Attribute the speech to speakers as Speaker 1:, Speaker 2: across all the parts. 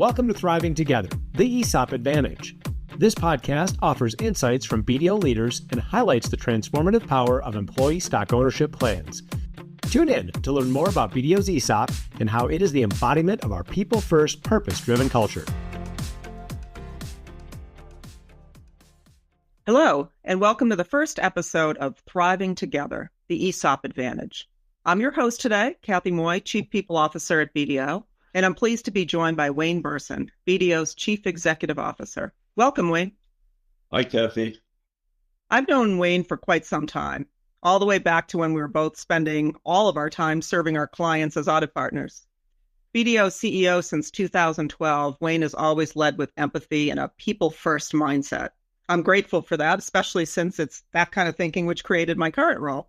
Speaker 1: Welcome to Thriving Together, the ESOP Advantage. This podcast offers insights from BDO leaders and highlights the transformative power of employee stock ownership plans. Tune in to learn more about BDO's ESOP and how it is the embodiment of our people-first, purpose-driven culture.
Speaker 2: Hello, and welcome to the first episode of Thriving Together, the ESOP Advantage. I'm your host today, Kathy Moy, Chief People Officer at BDO, and I'm pleased to be joined by Wayne Berson, BDO's Chief Executive Officer. Welcome, Wayne.
Speaker 3: Hi, Kathy.
Speaker 2: I've known Wayne for quite some time, all the way back to when we were both spending all of our time serving our clients as audit partners. BDO CEO since 2012, Wayne has always led with empathy and a people-first mindset. I'm grateful for that, especially since it's that kind of thinking which created my current role.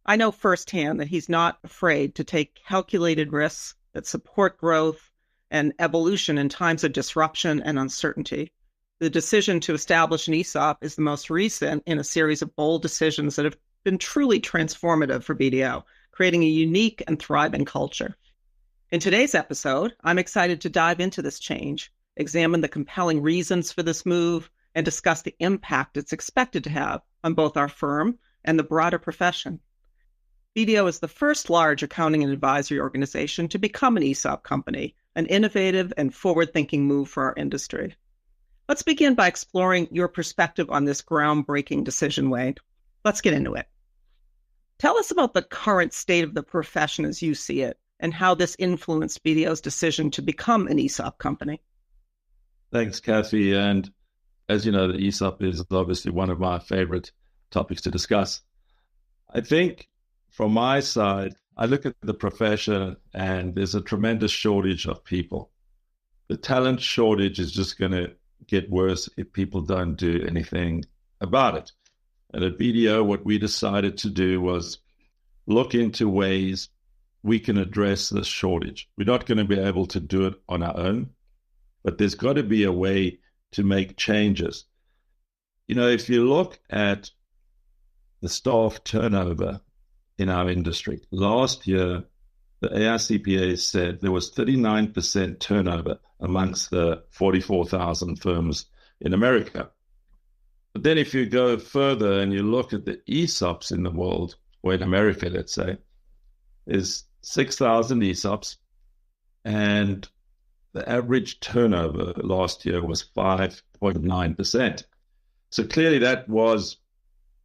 Speaker 2: I know firsthand that he's not afraid to take calculated risks that support growth and evolution in times of disruption and uncertainty. The decision to establish an ESOP is the most recent in a series of bold decisions that have been truly transformative for BDO, creating a unique and thriving culture. In today's episode, I'm excited to dive into this change, examine the compelling reasons for this move, and discuss the impact it's expected to have on both our firm and the broader profession. BDO is the first large accounting and advisory organization to become an ESOP company, an innovative and forward-thinking move for our industry. Let's begin by exploring your perspective on this groundbreaking decision, Wayne. Let's get into it. Tell us about the current state of the profession as you see it, and how this influenced BDO's decision to become an ESOP company.
Speaker 3: Thanks, Kathy. And as you know, the ESOP is obviously one of my favorite topics to discuss. I think from my side, I look at the profession and there's a tremendous shortage of people. The talent shortage is just going to get worse if people don't do anything about it. And at BDO, what we decided to do was look into ways we can address this shortage. We're not going to be able to do it on our own, but there's got to be a way to make changes. You know, if you look at the staff turnover in our industry, last year, the AICPA said there was 39% turnover amongst the 44,000 firms in America. But then if you go further and you look at the ESOPs in the world, or in America, let's say, there's 6,000 ESOPs, and the average turnover last year was 5.9%. So clearly that was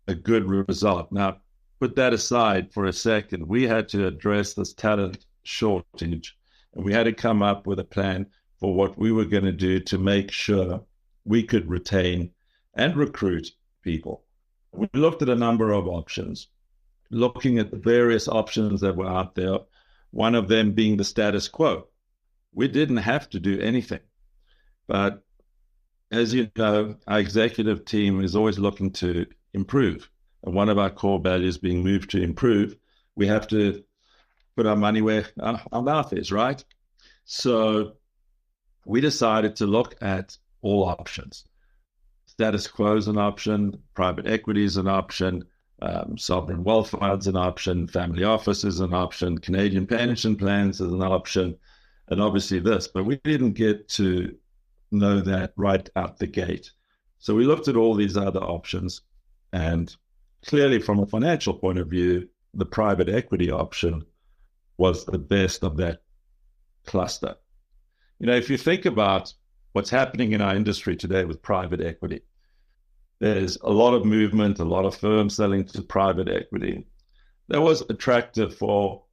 Speaker 3: a good result. Now, put that aside for a second. We had to address this talent shortage, and we had to come up with a plan for what we were going to do to make sure we could retain and recruit people. We looked at a number of options, looking at the various options that were out there, one of them being the status quo. We didn't have to do anything. But as you know, our executive team is always looking to improve. And one of our core values being move to improve, we have to put our money where our mouth is, right? So we decided to look at all options. Status quo is an option, private equity is an option, sovereign wealth funds an option, family office is an option, Canadian pension plans is an option, and obviously this. But we didn't get to know that right out the gate. So we looked at all these other options, and clearly from a financial point of view, the private equity option was the best of that cluster. You know, if you think about what's happening in our industry today with private equity, there's a lot of movement, a lot of firms selling to private equity. That was attractive for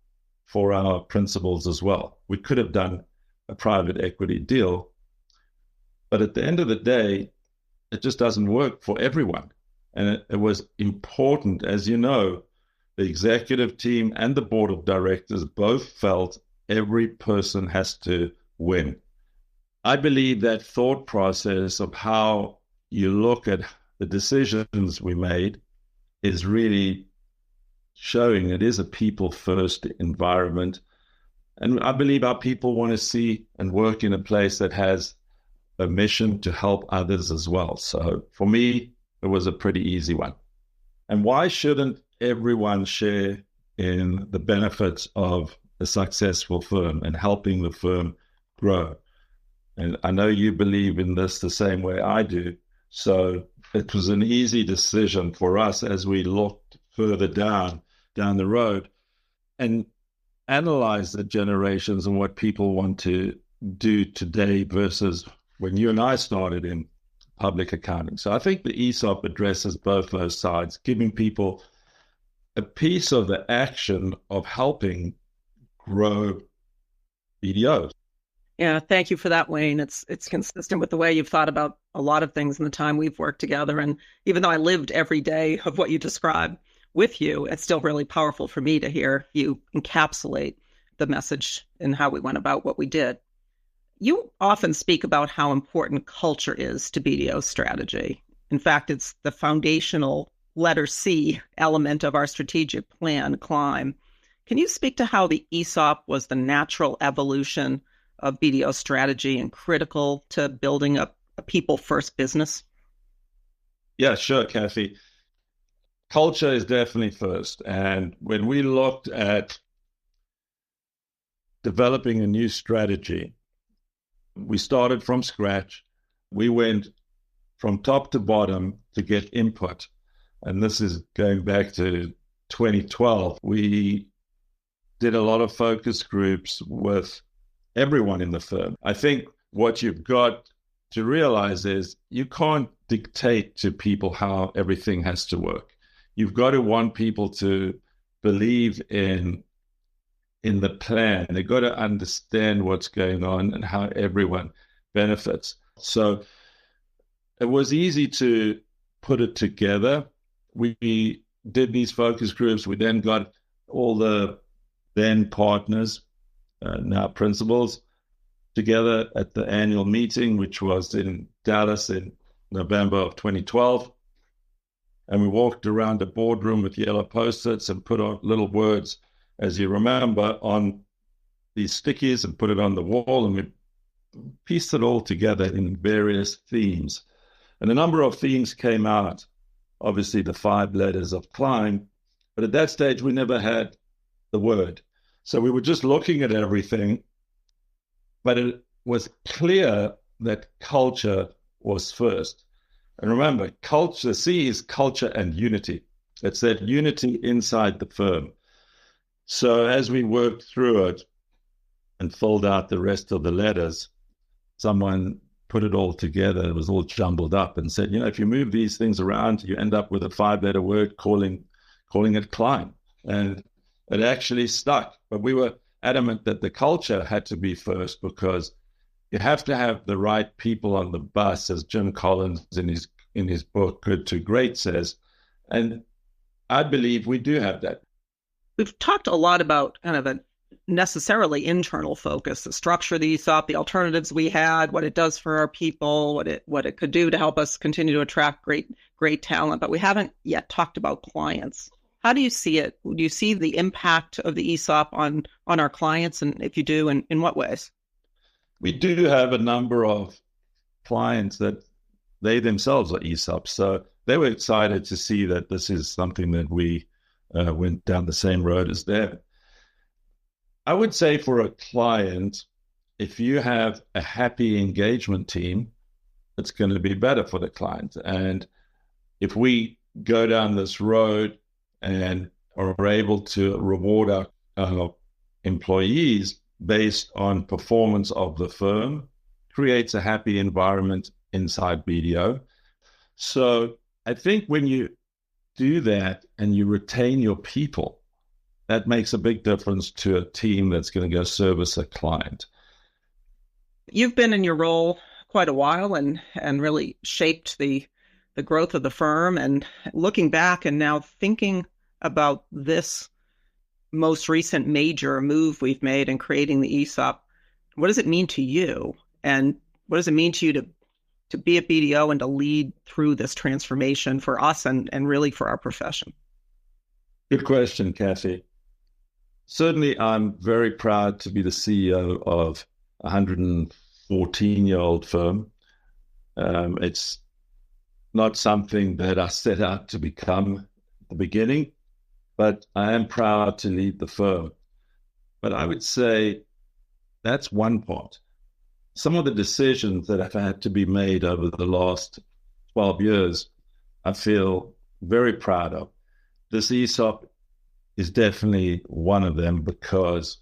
Speaker 3: our principals as well. We could have done a private equity deal, but at the end of the day, it just doesn't work for everyone. And it was important, as you know, the executive team and the board of directors both felt every person has to win. I believe that thought process of how you look at the decisions we made is really showing it is a people-first environment. And I believe our people want to see and work in a place that has a mission to help others as well. So for me, it was a pretty easy one. And why shouldn't everyone share in the benefits of a successful firm and helping the firm grow? And I know you believe in this the same way I do. So it was an easy decision for us as we looked further down the road and analyze the generations and what people want to do today versus when you and I started in public accounting. So I think the ESOP addresses both those sides, giving people a piece of the action of helping grow BDOs.
Speaker 2: Yeah, thank you for that, Wayne. It's consistent with the way you've thought about a lot of things in the time we've worked together. And even though I lived every day of what you described with you, it's still really powerful for me to hear you encapsulate the message and how we went about what we did. You often speak about how important culture is to BDO strategy. In fact, it's the foundational letter C element of our strategic plan, CLIMB. Can you speak to how the ESOP was the natural evolution of BDO strategy and critical to building up a people-first business?
Speaker 3: Yeah, sure, Kathy. Culture is definitely first. And when we looked at developing a new strategy, we started from scratch. We went from top to bottom to get input. And this is going back to 2012. We did a lot of focus groups with everyone in the firm. I think what you've got to realize is you can't dictate to people how everything has to work. You've got to want people to believe in the plan. They've got to understand what's going on and how everyone benefits. So it was easy to put it together. We did these focus groups. We then got all the then partners, now principals, together at the annual meeting, which was in Dallas in November of 2012. And we walked around the boardroom with yellow Post-its and put on little words, as you remember, on these stickies and put it on the wall. And we pieced it all together in various themes. And a number of themes came out, obviously the 5 letters of CLIMB. But at that stage, we never had the word. So we were just looking at everything. But it was clear that culture was first. And remember, culture, C is culture and unity. It's that unity inside the firm. So as we worked through it and filled out the rest of the letters, someone put it all together. It was all jumbled up and said, if you move these things around, you end up with a 5-letter word calling it CLIMB. And it actually stuck. But we were adamant that the culture had to be first because you have to have the right people on the bus, as Jim Collins in his book, Good to Great says. And I believe we do have that.
Speaker 2: We've talked a lot about kind of a necessarily internal focus, the structure of the ESOP, the alternatives we had, what it does for our people, what it could do to help us continue to attract great talent. But we haven't yet talked about clients. How do you see it? Do you see the impact of the ESOP on our clients? And if you do, in what ways?
Speaker 3: We do have a number of clients that they themselves are ESOPs. So they were excited to see that this is something that we went down the same road as them. I would say for a client, if you have a happy engagement team, it's going to be better for the client. And if we go down this road and are able to reward our employees based on performance of the firm, creates a happy environment inside BDO. So I think when you do that and you retain your people, that makes a big difference to a team that's going to go service a client.
Speaker 2: You've been in your role quite a while and really shaped the growth of the firm. And looking back and now thinking about this most recent major move we've made in creating the ESOP, what does it mean to you? And what does it mean to you to be at BDO and to lead through this transformation for us and really for our profession?
Speaker 3: Good question, Kathy. Certainly, I'm very proud to be the CEO of a 114-year-old firm. It's not something that I set out to become at the beginning, but I am proud to lead the firm. But I would say that's one part. some of the decisions that have had to be made over the last 12 years, I feel very proud of. This ESOP is definitely one of them because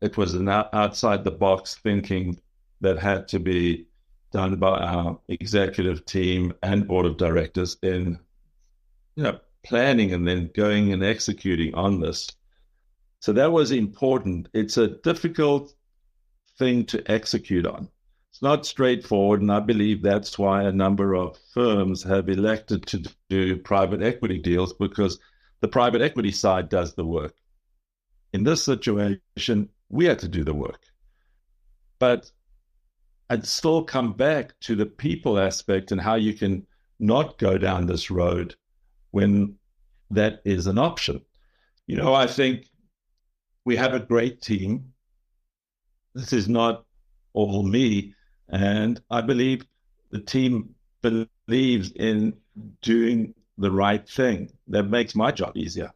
Speaker 3: it was an outside-the-box thinking that had to be done by our executive team and board of directors in, planning and then going and executing on this. So that was important. It's a difficult thing to execute on. It's not straightforward, and I believe that's why a number of firms have elected to do private equity deals, because the private equity side does the work. In this situation, we had to do the work. But I'd still come back to the people aspect and how you can not go down this road when that is an option. I think we have a great team. This is not all me. And I believe the team believes in doing the right thing. That makes my job easier.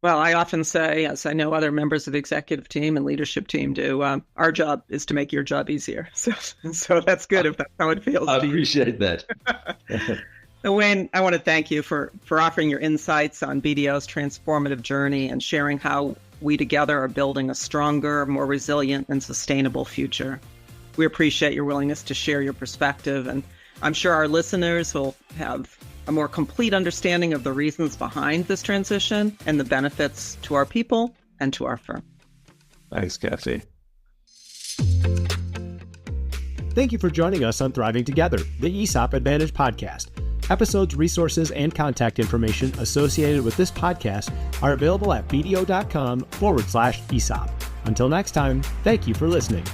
Speaker 2: Well, I often say, as I know other members of the executive team and leadership team do, our job is to make your job easier. So that's good if that's how it feels.
Speaker 3: I appreciate that.
Speaker 2: Wayne, I want to thank you for offering your insights on BDO's transformative journey and sharing how we together are building a stronger, more resilient, and sustainable future. We appreciate your willingness to share your perspective, and I'm sure our listeners will have a more complete understanding of the reasons behind this transition and the benefits to our people and to our firm.
Speaker 3: Thanks, Kathy.
Speaker 1: Thank you for joining us on Thriving Together, the ESOP Advantage podcast. Episodes, resources, and contact information associated with this podcast are available at bdo.com/ESOP. Until next time, thank you for listening.